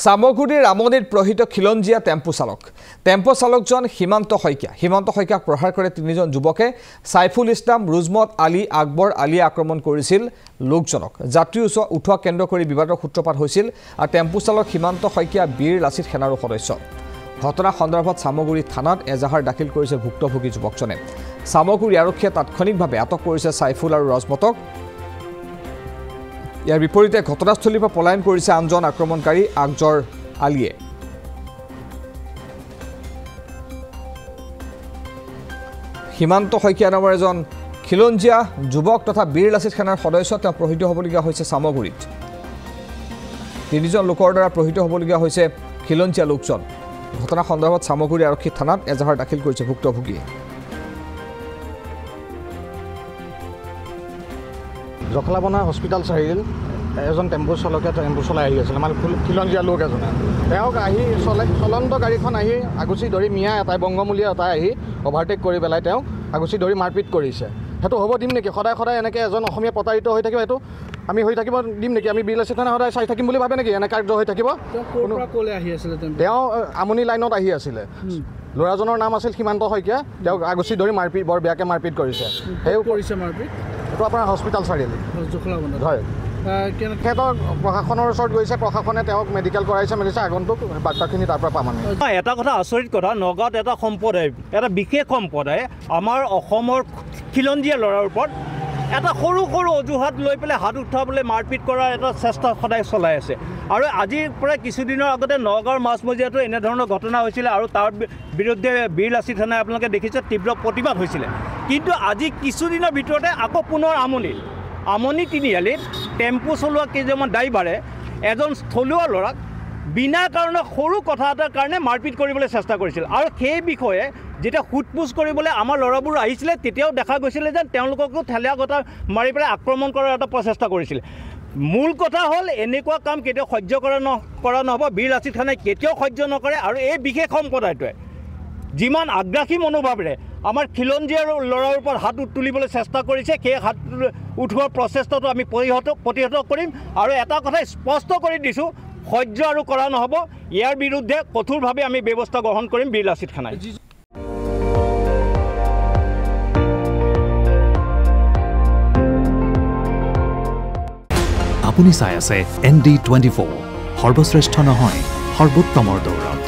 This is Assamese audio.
সামগুৰিৰ আমনিত প্ৰহিত খিলঞ্জীয়া টেম্পো চালকজন হিমান্ত শইকীয়াক প্ৰহাৰ কৰে তিনিজন যুৱকে সাইফুল ইছলাম ৰুজমত আলী আকবৰ আলীয়ে আক্ৰমণ কৰিছিল লোকজনক যাত্ৰী উঠোৱা কেন্দ্ৰ কৰি বিবাদৰ সূত্ৰপাত হৈছিল আৰু টেম্পো চালক হিমান্ত শইকীয়া বীৰ লাচিত সেনাৰ সদস্য ঘটনা সন্দৰ্ভত সামগুৰি থানাত এজাহাৰ দাখিল কৰিছে ভুক্তভোগী যুৱকজনে সামগুৰি আৰক্ষীয়ে তাৎক্ষণিকভাৱে আটক কৰিছে সাইফুল আৰু ৰজমতক ইয়াৰ বিপৰীতে ঘটনাস্থলীৰ পৰা পলায়ন কৰিছে আনজন আক্ৰমণকাৰী আকজৰ আলীয়ে হিমান্ত শইকীয়া নামৰ এজন খিলঞ্জীয়া যুৱক তথা বীৰ লাচিত সেনাৰ সদস্য তেওঁ প্ৰহিত হ'বলগীয়া হৈছে সামগুৰিত তিনিজন লোকৰ দ্বাৰা প্ৰহিত হ'বলগীয়া হৈছে খিলঞ্জীয়া লোকজন ঘটনা সন্দৰ্ভত সামগুৰি আৰক্ষী থানাত এজাহাৰ দাখিল কৰিছে ভুক্তভোগীয়ে জখলাবনা হস্পিটাল চাৰিআল এজন টেম্পো চালকে টেম্পো চলাই আহি আছিল মানে খিলঞ্জীয়া লোক এজনে তেওঁক আহি চলন্ত গাড়ীখন আহি আগুচি ধৰি মিয়া এটাই বংগমূলীয়া এটাই আহি অভাৰটেক কৰি পেলাই তেওঁক আগুচি ধৰি মাৰপিট কৰিছে সেইটো হ'ব দিম নেকি সদায় এনেকৈ এজন অসমীয়া প্ৰতাৰিত হৈ থাকিব সেইটো আমি হৈ থাকিব দিম নেকি আমি বীৰ লাচিত সেনা সদায় চাই থাকিম বুলি ভাবে নেকি এনে কাৰ্য হৈ থাকিব তেওঁ আমনি লাইনত আহি আছিলে ল'ৰাজনৰ নাম আছিল হিমান্ত শইকীয়া তেওঁক আগুচি ধৰি মাৰপিট বৰ বেয়াকৈ মাৰপিট কৰিছে সেইও কৰিছে মাৰপিট এইটো আপোনাৰ হস্পিটাল চাৰিআলি হয় তেখেতক প্ৰশাসনৰ ওচৰত গৈছে প্ৰশাসনে তেওঁক মেডিকেল কৰাইছে আগন্তুক বাৰ্তাখিনি তাৰ পৰা পাম আমি এটা কথা আচৰিত কথা নগাঁৱত এটা সম্প্ৰদায় এটা বিশেষ সম্প্ৰদায় আমাৰ অসমৰ খিলঞ্জীয়া ল'ৰাৰ ওপৰত এটা সৰু অজুহাত লৈ পেলাই হাত উঠাবলৈ মাৰপিট কৰাৰ এটা চেষ্টা সদায় চলাই আছে আৰু আজিৰ পৰা কিছুদিনৰ আগতে নগাঁৱৰ মাজমজিয়াটো এনেধৰণৰ ঘটনা হৈছিলে আৰু তাৰ বিৰুদ্ধে বীৰ লাচিত সেনাই আপোনালোকে দেখিছে তীব্ৰ প্ৰতিবাদ হৈছিলে কিন্তু আজি কিছুদিনৰ ভিতৰতে আকৌ পুনৰ আমনি তিনিআলিত টেম্পো চলোৱা কেইজনমান ড্ৰাইভাৰে এজন স্থলুৱা ল'ৰাক বিনা কাৰণে সৰু কথা এটাৰ কাৰণে মাৰপিট কৰিবলৈ চেষ্টা কৰিছিল আৰু সেই বিষয়ে যেতিয়া সোধপোছ কৰিবলৈ আমাৰ ল'ৰাবোৰ আহিছিলে তেতিয়াও দেখা গৈছিলে যে তেওঁলোককো ঠেলীয়া গতা মাৰি পেলাই আক্ৰমণ কৰাৰ এটা প্ৰচেষ্টা কৰিছিল মূল কথা হ'ল এনেকুৱা কাম কেতিয়াও সহ্য কৰা নহ'ব বীৰ লাচিত সেনাই কেতিয়াও সহ্য নকৰে আৰু এই বিশেষ সম্প্ৰদায়টোৱে যিমান আগ্ৰাসী মনোভাৱেৰে আমাৰ খিলঞ্জীয়া ল'ৰাৰ ওপৰত হাত তুলিবলৈ চেষ্টা কৰিছে সেই হাত উঠোৱাৰ প্ৰচেষ্টাটো আমি প্ৰতিহত কৰিম আৰু এটা কথা স্পষ্ট কৰি দিছোঁ সহ্য আৰু কৰা নহ'ব ইয়াৰ বিৰুদ্ধে কঠোৰভাৱে আমি ব্যৱস্থা গ্ৰহণ কৰিম বীৰ লাচিত সেনাই আপুনি চাই আছে ND24 সৰ্বশ্ৰেষ্ঠ নহয় সৰ্বোত্তমৰ দৌৰত